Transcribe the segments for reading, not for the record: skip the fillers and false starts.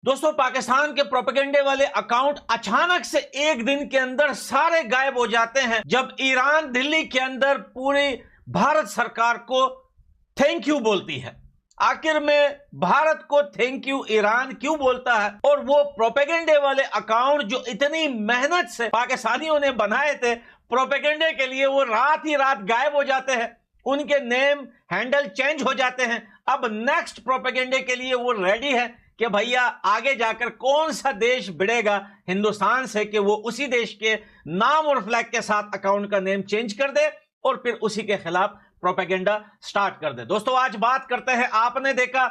दोस्तों, पाकिस्तान के प्रोपेगेंडे वाले अकाउंट अचानक से एक दिन के अंदर सारे गायब हो जाते हैं जब ईरान दिल्ली के अंदर पूरी भारत सरकार को थैंक यू बोलती है। आखिर में भारत को थैंक यू ईरान क्यों बोलता है? और वो प्रोपेगेंडे वाले अकाउंट जो इतनी मेहनत से पाकिस्तानियों ने बनाए थे प्रोपेगेंडे के लिए, वो रात ही रात गायब हो जाते हैं, उनके नेम हैंडल चेंज हो जाते हैं। अब नेक्स्ट प्रोपेगेंडे के लिए वो रेडी है कि भैया आगे जाकर कौन सा देश भिड़ेगा हिंदुस्तान से कि वो उसी देश के नाम और फ्लैग के साथ अकाउंट का नेम चेंज कर दे और फिर उसी के खिलाफ प्रोपेगेंडा स्टार्ट कर दे। दोस्तों, आज बात करते हैं, आपने देखा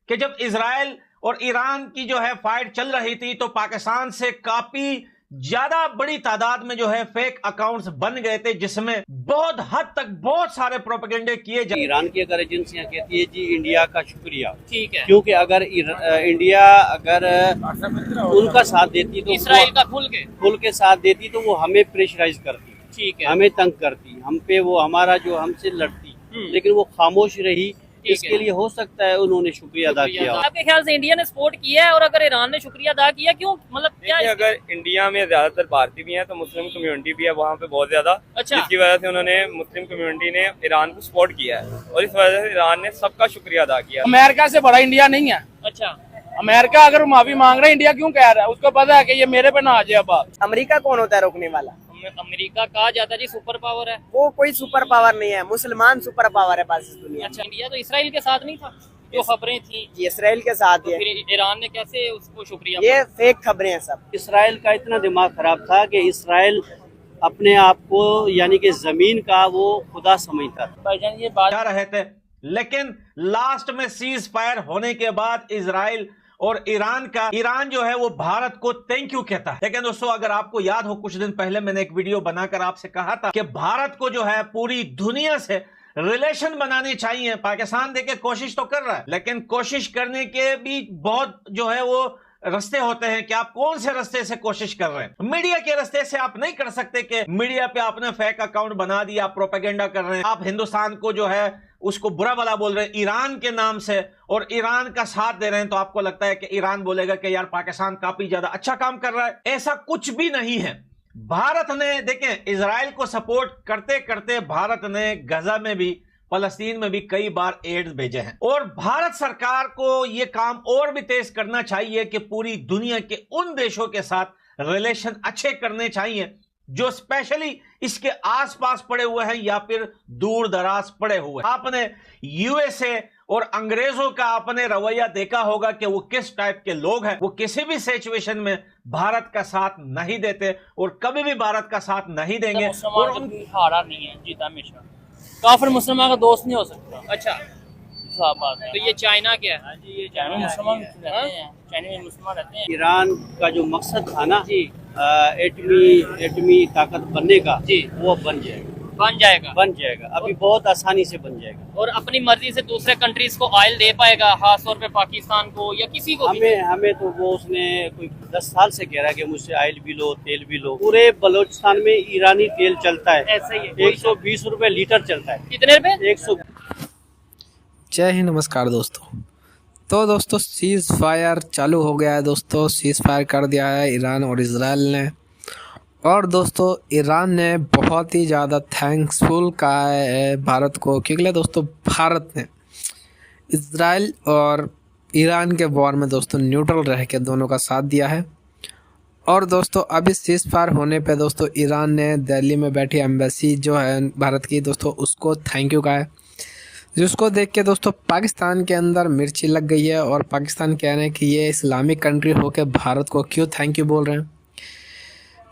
कि जब इजराइल और ईरान की जो है फाइट चल रही थी तो पाकिस्तान से काफी ज्यादा बड़ी तादाद में जो है फेक अकाउंट्स बन गए थे, जिसमें बहुत हद तक बहुत सारे प्रोपेगेंडे किए जाए। ईरान की अगर एजेंसियां कहती है जी इंडिया का शुक्रिया, ठीक है, क्योंकि अगर इंडिया अगर उनका साथ देती तो इसराइल का खुल के साथ देती तो वो हमें प्रेशराइज करती, ठीक है, हमें तंग करती, हम पे वो हमारा जो हमसे लड़ती, लेकिन वो खामोश रही। इसके लिए हो सकता है उन्होंने शुक्रिया अदा किया। आपके ख्याल से इंडिया ने सपोर्ट किया है, और अगर ईरान ने शुक्रिया अदा किया क्यों? मतलब क्या अगर इंडिया में ज्यादातर भारतीय भी हैं तो मुस्लिम कम्युनिटी भी है वहाँ पे बहुत ज्यादा, अच्छा, जिसकी वजह से उन्होंने मुस्लिम कम्युनिटी ने ईरान को सपोर्ट किया है और इस वजह से ईरान ने सबका शुक्रिया अदा किया। अमेरिका से बड़ा इंडिया नहीं है। अच्छा, अमेरिका अगर माफी मांग रहा है, इंडिया क्यों कह रहा है? उसको पता है कि ये मेरे पे ना आ जाए बात। अमेरिका कौन होता है रोकने वाला? अमेरिका कहा जाता है जी सुपर पावर है। वो कोई सुपर पावर नहीं है, मुसलमान सुपर पावर है पास इस दुनिया। अच्छा, इंडिया तो इसराइल के साथ नहीं था, जो खबरें थी इसराइल के साथ तो है। फिर ईरान ने कैसे उसको शुक्रिया? ये फेक खबरें हैं सब। इसराइल का इतना दिमाग खराब था कि इसराइल अपने आप को यानी कि जमीन का वो खुदा समझता था। भाईजान ये बात जा रहे थे, लेकिन लास्ट में सीज फायर होने के बाद इजराइल और ईरान जो है वो भारत को थैंक यू कहता है। लेकिन दोस्तों, अगर आपको याद हो, कुछ दिन पहले मैंने एक वीडियो बनाकर आपसे कहा था कि भारत को जो है पूरी दुनिया से रिलेशन बनाने चाहिए। पाकिस्तान देखिए कोशिश तो कर रहा है, लेकिन कोशिश करने के भी बहुत जो है वो रास्ते होते हैं कि आप कौन से रास्ते से कोशिश कर रहे हैं। मीडिया के रास्ते से आप नहीं कर सकते कि मीडिया पे आपने फेक अकाउंट बना दिया, आप प्रोपेगेंडा कर रहे हैं, आप हिंदुस्तान को जो है उसको बुरा भला बोल रहे हैं ईरान के नाम से और ईरान का साथ दे रहे हैं, तो आपको लगता है कि ईरान बोलेगा कि यार पाकिस्तान काफी ज्यादा अच्छा काम कर रहा है। ऐसा कुछ भी नहीं है। भारत ने देखें, इजराइल को सपोर्ट करते करते भारत ने गजा में भी, फलस्तीन में भी कई बार एड्स भेजे हैं, और भारत सरकार को यह काम और भी तेज करना चाहिए कि पूरी दुनिया के उन देशों के साथ रिलेशन अच्छे करने चाहिए जो स्पेशली इसके आसपास पड़े हुए हैं या फिर दूर दराज पड़े हुए हैं। आपने यूएसए और अंग्रेजों का आपने रवैया देखा होगा कि वो किस टाइप के लोग हैं। वो किसी भी सिचुएशन में भारत का साथ नहीं देते और कभी भी भारत का साथ नहीं देंगे। और हारा नहीं है, जीता हमेशा। काफिर मुसलमान का दोस्त नहीं हो सकता। अच्छा, बात तो ये चाइना क्या है? जी, ये चाइना मुसलमान रहते हैं, चाइना में मुसलमान रहते हैं। ईरान का जो मकसद था ना जी एटमी ताकत बनने का, जी वो बन जाएगा। अभी बहुत आसानी से बन जाएगा। और अपनी मर्जी से दूसरे कंट्रीज को ऑयल दे पाएगा, खास तौर पे पाकिस्तान को या किसी को? हमें तो वो उसने कोई 10 साल से कह रहा है कि मुझसे ऑयल भी लो, तेल भी लो। पूरे बलोचिस्तान में ईरानी तेल चलता है, ऐसा ही है। 120 रुपए लीटर चलता है। कितने रुपए? 100। जय हिंद, नमस्कार दोस्तों। तो दोस्तों, सीज फायर चालू हो गया है दोस्तों। सीज फायर कर दिया है ईरान और इजराइल ने। और दोस्तों, ईरान ने बहुत ही ज़्यादा थैंक्सफुल कहा है भारत को, क्योंकि दोस्तों भारत ने इजराइल और ईरान के वॉर में दोस्तों न्यूट्रल रह के दोनों का साथ दिया है। और दोस्तों, अभी सीज फायर होने पे दोस्तों ईरान ने दिल्ली में बैठी एम्बेसी जो है भारत की दोस्तों उसको थैंक यू कहा है, जिसको देख के दोस्तों पाकिस्तान के अंदर मिर्ची लग गई है। और पाकिस्तान कह रहे हैं कि ये इस्लामिक कंट्री होकर भारत को क्यों थैंक यू बोल रहे हैं,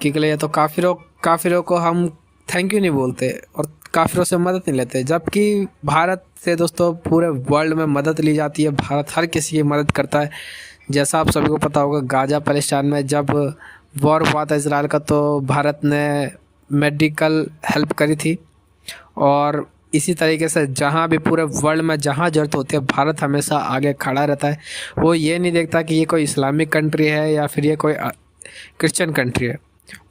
क्योंकि ये तो काफिरों को हम थैंक यू नहीं बोलते और काफिरों से मदद नहीं लेते, जबकि भारत से दोस्तों पूरे वर्ल्ड में मदद ली जाती है। भारत हर किसी की मदद करता है। जैसा आप सभी को पता होगा, गाजा पैलेस्टाइन में जब वॉर हुआ था इजराइल का, तो भारत ने मेडिकल हेल्प करी थी। और इसी तरीके से जहाँ भी पूरे वर्ल्ड में जहाँ ज़रूरत होती है भारत हमेशा आगे खड़ा रहता है। वो ये नहीं देखता कि ये कोई इस्लामिक कंट्री है या फिर ये कोई क्रिश्चियन कंट्री है।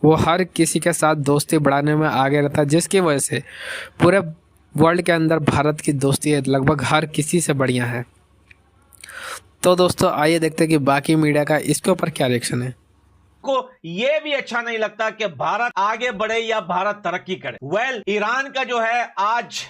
वो हर किसी के साथ दोस्ती बढ़ाने में आगे रहता है, जिसकी वजह से पूरे वर्ल्ड के अंदर भारत की दोस्ती लगभग हर किसी से बढ़िया है। तो दोस्तों आइए देखते हैं कि बाकी मीडिया का इसके ऊपर क्या रिएक्शन है। को ये भी अच्छा नहीं लगता कि भारत आगे बढ़े या भारत तरक्की करे। ईरान का जो है आज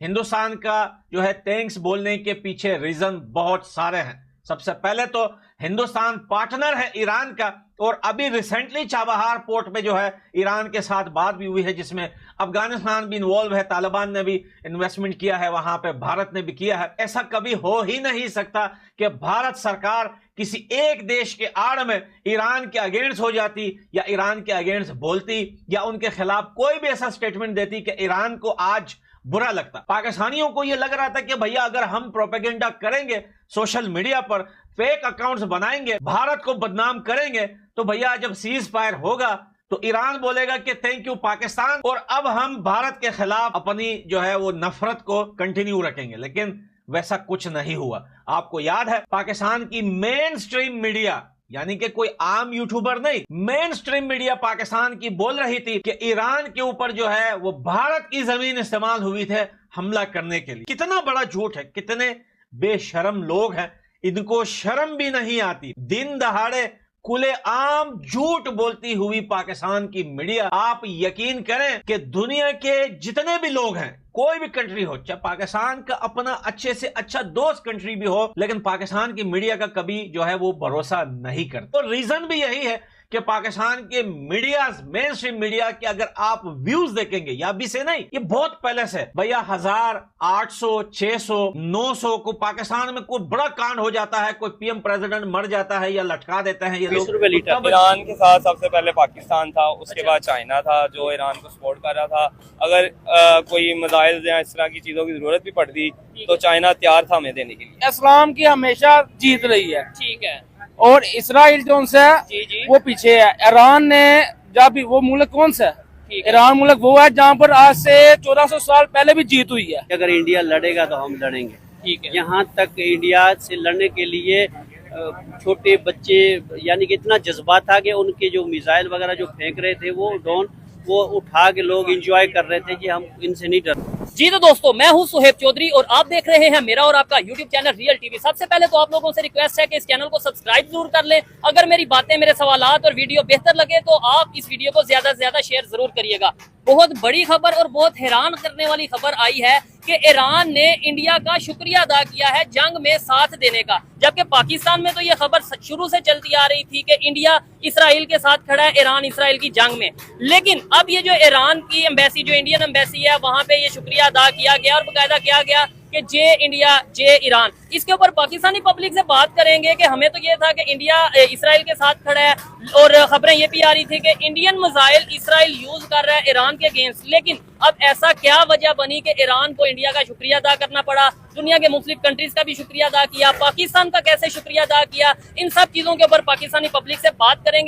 हिंदुस्तान का जो है थैंक्स बोलने के पीछे रीजन बहुत सारे हैं। सबसे पहले तो हिंदुस्तान पार्टनर है ईरान का, और अभी रिसेंटली चाबहार पोर्ट में जो है ईरान के साथ बात भी हुई है, जिसमें अफगानिस्तान भी इन्वॉल्व है, तालिबान ने भी इन्वेस्टमेंट किया है वहां पे, भारत ने भी किया है। ऐसा कभी हो ही नहीं सकता कि भारत सरकार किसी एक देश के आड़ में ईरान के अगेंस्ट हो जाती या ईरान के अगेंस्ट बोलती या उनके खिलाफ कोई भी ऐसा स्टेटमेंट देती कि ईरान को आज बुरा लगता। पाकिस्तानियों को यह लग रहा था कि भैया अगर हम प्रोपेगेंडा करेंगे सोशल मीडिया पर, फेक अकाउंट्स बनाएंगे, भारत को बदनाम करेंगे, तो भैया जब सीज फायर होगा तो ईरान बोलेगा कि थैंक यू पाकिस्तान, और अब हम भारत के खिलाफ अपनी जो है वो नफरत को कंटिन्यू रखेंगे। लेकिन वैसा कुछ नहीं हुआ। आपको याद है पाकिस्तान की मेन स्ट्रीम मीडिया, यानी कि कोई आम यूट्यूबर नहीं, मेन स्ट्रीम मीडिया पाकिस्तान की बोल रही थी कि ईरान के ऊपर जो है वो भारत की जमीन इस्तेमाल हुई थे हमला करने के लिए। कितना बड़ा झूठ है, कितने बेशरम लोग हैं, इनको शर्म भी नहीं आती। दिन दहाड़े खुले आम झूठ बोलती हुई पाकिस्तान की मीडिया। आप यकीन करें कि दुनिया के जितने भी लोग हैं, कोई भी कंट्री हो, चाहे पाकिस्तान का अपना अच्छे से अच्छा दोस्त कंट्री भी हो, लेकिन पाकिस्तान की मीडिया का कभी जो है वो भरोसा नहीं करते। तो रीजन भी यही है कि पाकिस्तान के मीडिया, मेन स्ट्रीम मीडिया के अगर आप व्यूज देखेंगे, या अभी से नहीं, ये बहुत पहले से भैया 1000, 800, 600, 900 को पाकिस्तान में कोई बड़ा कांड हो जाता है, कोई पीएम प्रेसिडेंट मर जाता है या लटका देते हैं ये लोग। ईरान के साथ सबसे पहले पाकिस्तान था, उसके बाद चाइना था जो ईरान को सपोर्ट कर रहा था। अगर कोई मिसाइल या इस तरह की चीजों की जरूरत भी पड़ती तो चाइना तैयार था हमें देने के लिए। इस्लाम की हमेशा जीत रही है, ठीक है, और इसराइल जो है वो पीछे है। ईरान ने जब वो मुल्क कौन सा है, ईरान मुल्क वो है जहाँ पर आज से 1400 साल पहले भी जीत हुई है। अगर इंडिया लड़ेगा तो हम लड़ेंगे, ठीक है। यहाँ तक इंडिया से लड़ने के लिए छोटे बच्चे, यानी कि इतना जज्बा था कि उनके जो मिसाइल वगैरह जो फेंक रहे थे वो ड्रोन, वो उठा के लोग एंजॉय कर रहे थे कि हम इनसे नहीं डरते। जी तो दोस्तों, मैं हूं सुहेब चौधरी और आप देख रहे हैं मेरा और आपका YouTube चैनल रियल टीवी। सबसे पहले तो आप लोगों से रिक्वेस्ट है कि इस चैनल को सब्सक्राइब जरूर कर लें। अगर मेरी बातें, मेरे सवालात और वीडियो बेहतर लगे तो आप इस वीडियो को ज्यादा से ज्यादा शेयर जरूर करिएगा। बहुत बड़ी खबर और बहुत हैरान करने वाली खबर आई है कि ईरान ने इंडिया का शुक्रिया अदा किया है जंग में साथ देने का, जबकि पाकिस्तान में तो ये खबर शुरू से चलती आ रही थी कि इंडिया इसराइल के साथ खड़ा है ईरान इसराइल की जंग में। लेकिन अब ये जो ईरान की एम्बेसी, जो इंडियन एम्बेसी है, वहां पे ये शुक्रिया अदा किया गया और बाकायदा किया गया कि जे इंडिया जे ईरान। इसके ऊपर पाकिस्तानी पब्लिक से बात करेंगे कि हमें तो ये था कि इंडिया इसराइल के साथ खड़ा है, और खबरें ये भी आ रही थी कि इंडियन मिसाइल इसराइल यूज कर रहा है ईरान के अगेंस्ट। लेकिन अब ऐसा क्या वजह बनी कि ईरान को इंडिया का शुक्रिया अदा करना पड़ा? दुनिया के मुस्लिम कंट्रीज का भी शुक्रिया अदा किया, पाकिस्तान का कैसे शुक्रिया अदा किया? इन सब चीजों के ऊपर पाकिस्तानी पब्लिक से बात करेंगे।